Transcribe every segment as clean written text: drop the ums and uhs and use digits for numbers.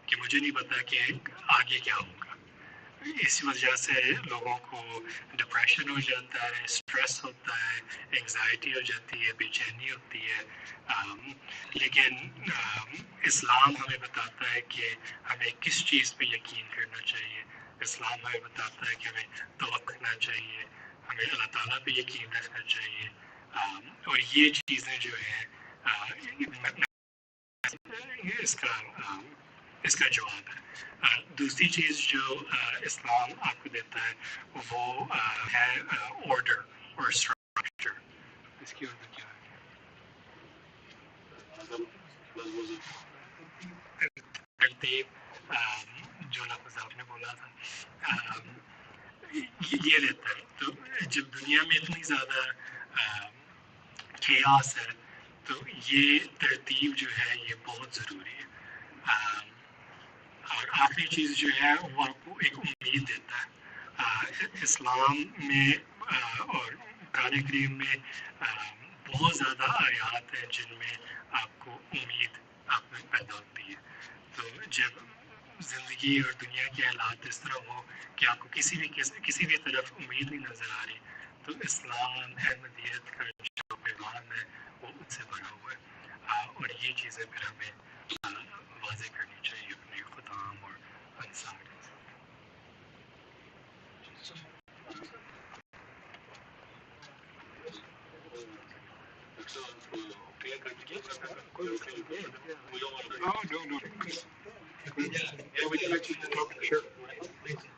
कि मुझे नहीं पता कि आगे क्या होगा। इस वजह से लोगों को डिप्रेशन हो जाता है, स्ट्रेस होता है, एंजाइटी हो जाती है, बेचैनी होती है। लेकिन इस्लाम हमें बताता है कि हमें किस चीज़ पे यकीन करना चाहिए। इस्लाम हमें बताता है कि हमें तवक्कुल करना चाहिए, हमें अल्लाह ताला पे यकीन रखना चाहिए। और ये चीज़ें जो हैं इसका इसका जवाब है। दूसरी चीज़ जो इस्लाम आपको देता है वो है ऑर्डर और स्ट्रक्चर। इसकी उर्दू क्या है? तरतीब, जो लफ्ज़ आपने बोला था, ये रहता है। तो जब दुनिया में इतनी ज़्यादा chaos है तो ये तरतीब जो है ये बहुत ज़रूरी है। और आखिरी चीज़ जो है वो आपको एक उम्मीद देता है। इस्लाम में और कुरान करीम में बहुत ज़्यादा आयात हैं जिनमें आपको उम्मीद आप में पैदा होती है। तो जब ज़िंदगी और दुनिया के हालात इस तरह हो कि आपको किसी भी तरफ उम्मीद नहीं नज़र आ रही, तो इस्लाम अहमदियत का जो पैगाम है वो उनसे भरा हुआ है। और ये चीज़ें फिर हमें वाज़ेह करनी चाहिए अपने खुदाम और अंसार के साथ। Oh, no. Yeah, we can actually talk. Sure. Please.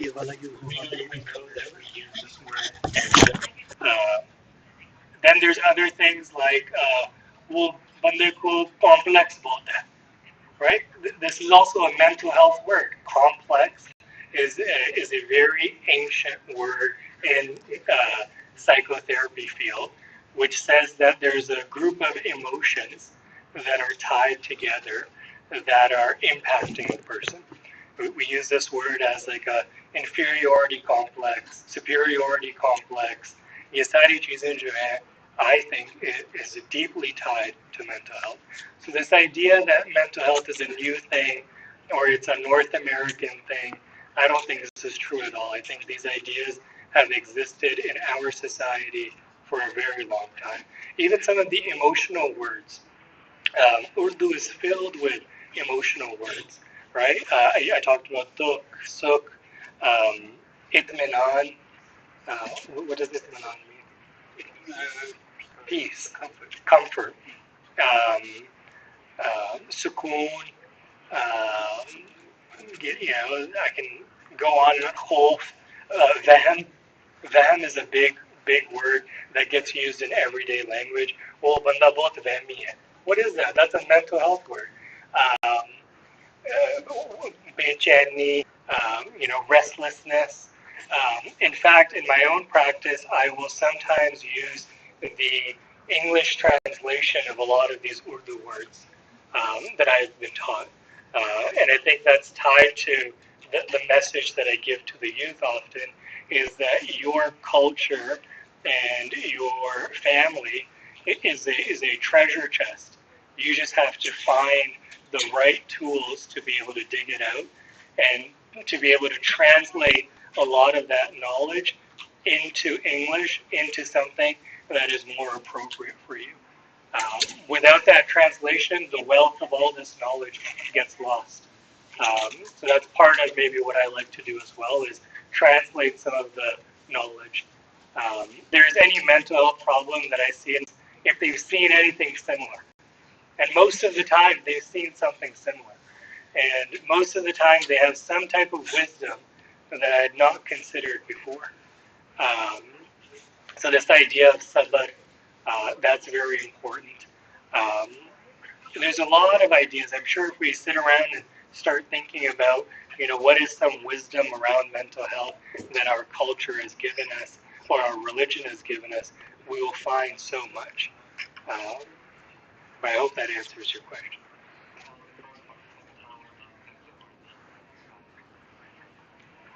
know that we use this word. Uh, then there's other things like वो बंदे को complex बोलता है, right? This is also a mental health word. Complex is a very ancient word in psychotherapy field, which says that there's a group of emotions that are tied together that are impacting a person. We use this word as like a inferiority complex, superiority complex. ये सारी चीजें जो है, I think is deeply tied to mental health. So this idea that mental health is a new thing or it's a North American thing, I don't think this is true at all. I think these ideas have existed in our society for a very long time. Even some of the emotional words. Urdu is filled with emotional words, right? I talked about duk, suk, itminan. What does itminan mean? Peace, comfort. Um, Sukoon. I can go on. Khof. Vahm. Vahm is a big word that gets used in everyday language. Oh, banda bahut vahmi hai. What is that? That's a mental health word. Becheni, restlessness. In fact, in my own practice, I will sometimes use the English translation of a lot of these Urdu words that I've been taught. And I think that's tied to the message that I give to the youth often is that your culture and your family is a treasure chest. You just have to find the right tools to be able to dig it out and to be able to translate a lot of that knowledge into English, into something that is more appropriate for you. Without that translation, the wealth of all this knowledge gets lost. So that's part of maybe what I like to do as well is translate some of the knowledge. There's any mental health problem that I see, if they've seen anything similar. And most of the time, they've seen something similar. And most of the time, they have some type of wisdom that I had not considered before. Um, so this idea of sabr, that's very important. Um, there's a lot of ideas. I'm sure if we sit around and start thinking about, what is some wisdom around mental health that our culture has given us or our religion has given us, we will find so much. But I hope that answers your question.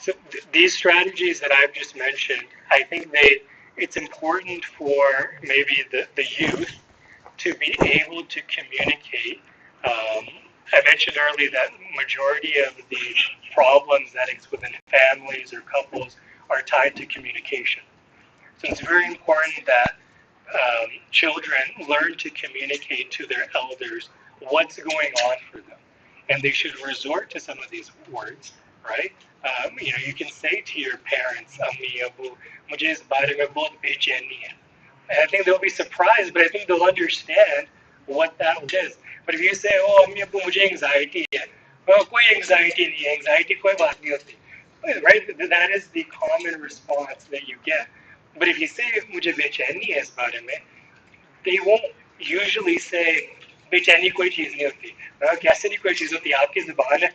So these strategies that I've just mentioned, I think it's important for maybe the youth to be able to communicate. I mentioned earlier that majority of the problems that exist within families or couples are tied to communication. So it's very important that children learn to communicate to their elders what's going on for them. And they should resort to some of these words, right? You can say to your parents, Ammi, Abu, mujhe is baare mein bahut bechani hai. And I think they'll be surprised, but I think they'll understand what that is. But if you say, oh, Ammi, Abu, mujhe anxiety hai. Well, koi anxiety nahi hai. Anxiety koi baat nahi hoti. Right? That is the common response that you get. But if you say, mujhe bechani hai is baare mein, they won't usually say बेचैनी कोई चीज नहीं होती कैसे नहीं कोई चीज होती आपकी जुबान है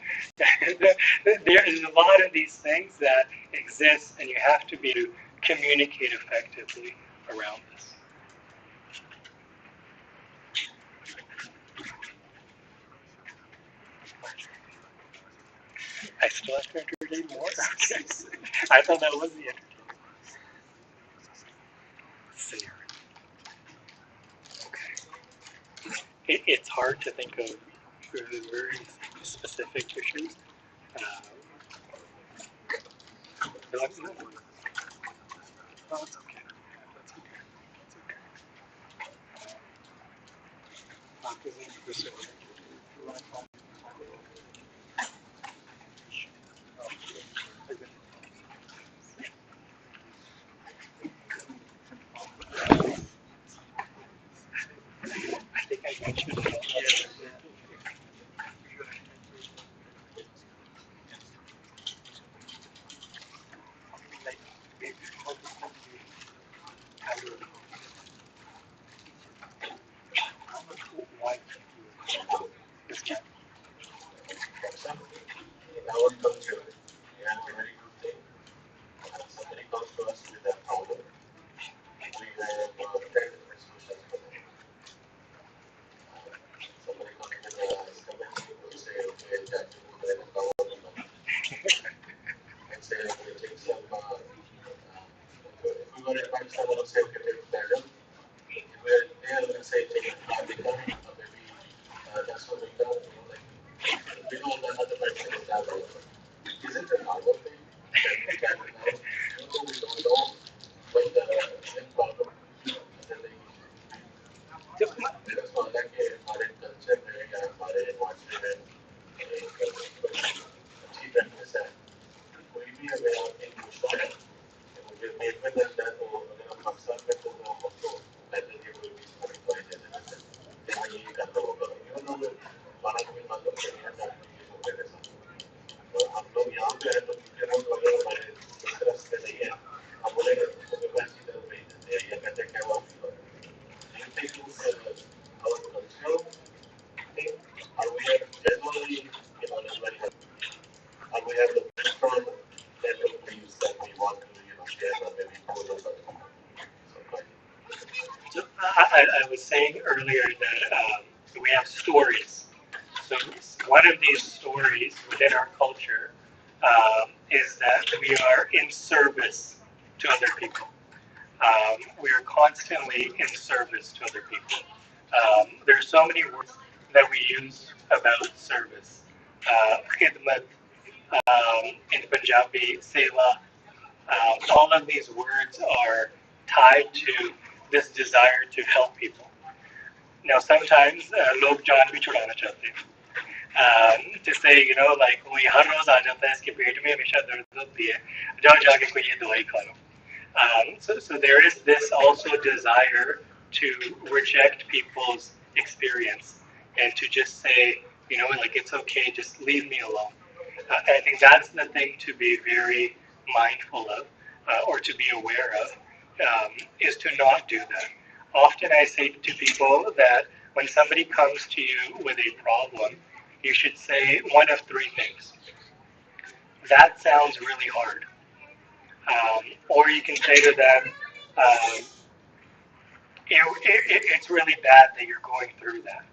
there is a lot of these things that exist and you have to be able to communicate effectively around this. I still have to entertain more. Okay. I thought that was the entertainment scenario. Okay. It's hard to think of very specific issues. But no, that's okay. That's okay. That's okay. I think I mentioned it. I was saying earlier that we have stories. So one of these stories within our culture is that we are in service to other people. We are constantly in service to other people. There are so many words that we use about service. Khidmat, in Punjabi, seva. All of these words are tied to this desire to help people. Now, sometimes लोग जान भी छुड़ाना चाहते हैं. To say, like कोई हर रोज आ जाता है, इसके पेट में हमेशा दर्द होती है, जाओ जाके कोई ये दवाई खा लो. So there is this also desire to reject people's experience and to just say, like it's okay, just leave me alone. I think that's the thing to be very mindful of or to be aware of is to not do that. Often I say to people that when somebody comes to you with a problem, you should say one of three things. That sounds really hard. Or you can say to them, it's really bad that you're going through that.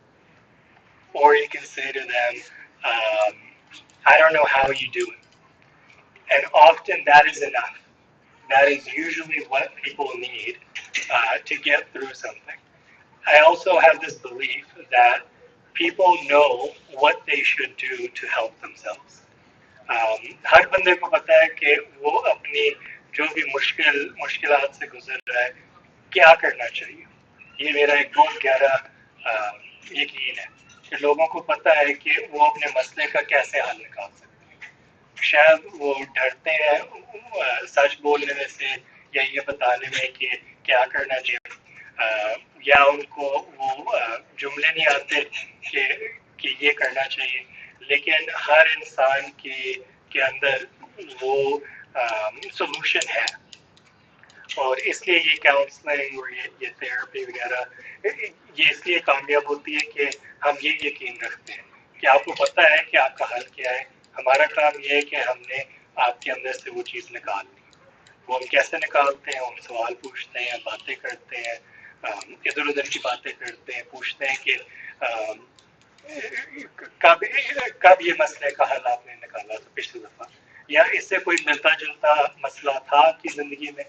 Or you can say to them, um, I don't know how you do it. And often that is enough. That is usually what people need to get through something. I also have this belief that people know what they should do to help themselves. हर बंदे को पता है कि वो अपनी जो भी मुश्किलात से गुजर रहा है क्या करना चाहिए. ये मेरा एक बहुत गहरा यकीन है कि लोगों को पता है कि वो अपने मसले का कैसे हल निकाल सकते हैं. शायद वो डरते हैं सच बोलने में से या ये बताने में कि क्या करना चाहिए, या उनको वो जुमले नहीं आते कि ये करना चाहिए. लेकिन हर इंसान के अंदर वो सोल्यूशन है. और इसलिए ये काउंसलिंग और ये थेरेपी वगैरह ये इसलिए कामयाब होती है कि हम ये यकीन रखते हैं कि आपको पता है कि आपका हल क्या है. हमारा काम ये है कि हमने आपके अंदर से वो चीज़ निकाल ली. वो हम कैसे निकालते हैं, हम सवाल पूछते हैं, बातें करते हैं, इधर उधर की बातें करते हैं, पूछते हैं कि कब ये मसले का हल आपने निकाला था पिछली दफ़ा, या इससे कोई मिलता जुलता मसला था आपकी ज़िंदगी में,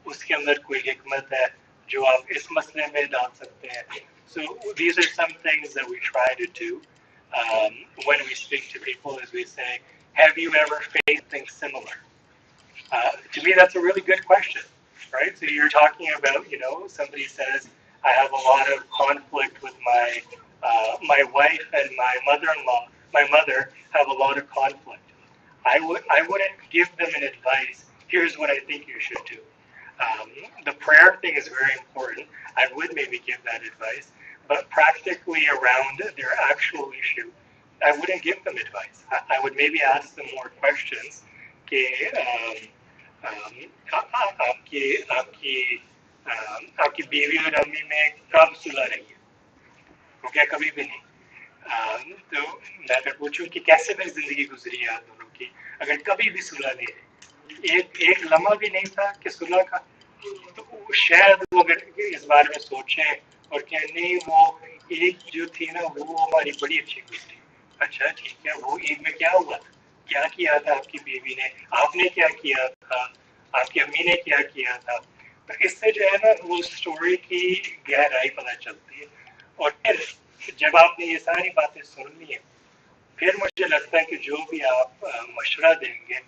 उसके अंदर कोई हिकमत है जो आप इस मसले में डाल सकते हैं. So these are some things that we try to do when we speak to people, as we say, have you ever faced things similar? To me, that's a really good question, right? So you're talking about, somebody says, I have a lot of conflict with my wife and my mother-in-law. My mother have a lot of conflict. I wouldn't give them an advice. Here's what I think you should do. The prayer thing is very important. I would maybe give that advice, but practically around their actual issue, I wouldn't give them advice. I would maybe ask them more questions. कि आपकी आपकी आपकी बीवी और अम्मी में कब सुलह रही है? वो क्या कभी भी नहीं. तो मैं अगर पूछूं कि कैसे मेरी जिंदगी गुजरी है आप दोनों की, अगर कभी भी सुलह नहीं रही, एक लम्हा भी नहीं था कि सुलह का, तो शायद वो अगर इस बारे में सोचें और क्या नहीं, वो एक जो थी ना वो हमारी बड़ी अच्छी गुजरी. अच्छा ठीक है, वो ईद में क्या हुआ था, क्या किया था आपकी बीवी ने, आपने क्या किया था, आपकी अम्मी ने क्या किया था. तो इससे जो है ना वो स्टोरी की गहराई पता चलती है. और फिर जब आपने ये सारी बातें सुन ली हैं, फिर मुझे लगता है कि जो भी आप मशवरा देंगे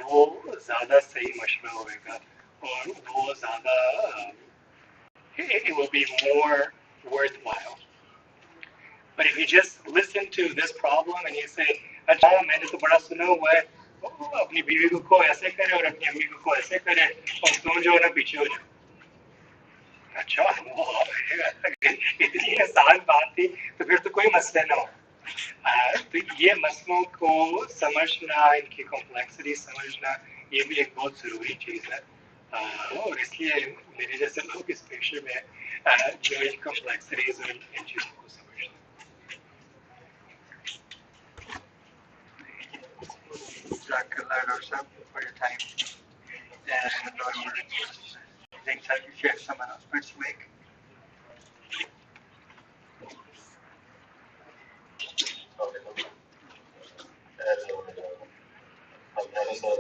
वो ज़्यादा सही मशवरा होगा और वो ज़्यादा it will be more worthwhile. But if you just listen to this problem and you say, अच्छा मैंने तो बड़ा सुना हुआ है, अपनी बीवी को ऐसे करे और अपनी अम्मी को ऐसे करे और तुम जो है ना पीछे हो जाओ. अच्छा इतनी आसान बात थी तो फिर तो कोई मसला ना हो. तो ये मसलों को समझना, इनकी कॉम्प्लेक्सिटी समझना, ये भी एक बहुत ज़रूरी चीज़ है. और इसलिए मेरे जैसे लोग इस पेशे में जो इन कॉम्प्लेक्सिटीज और इन चीज़ों को समझते हैं. Jazakallah, Dr. Saab, for your time and your words. I think that you share some announcements to make. as I'm Hannah said,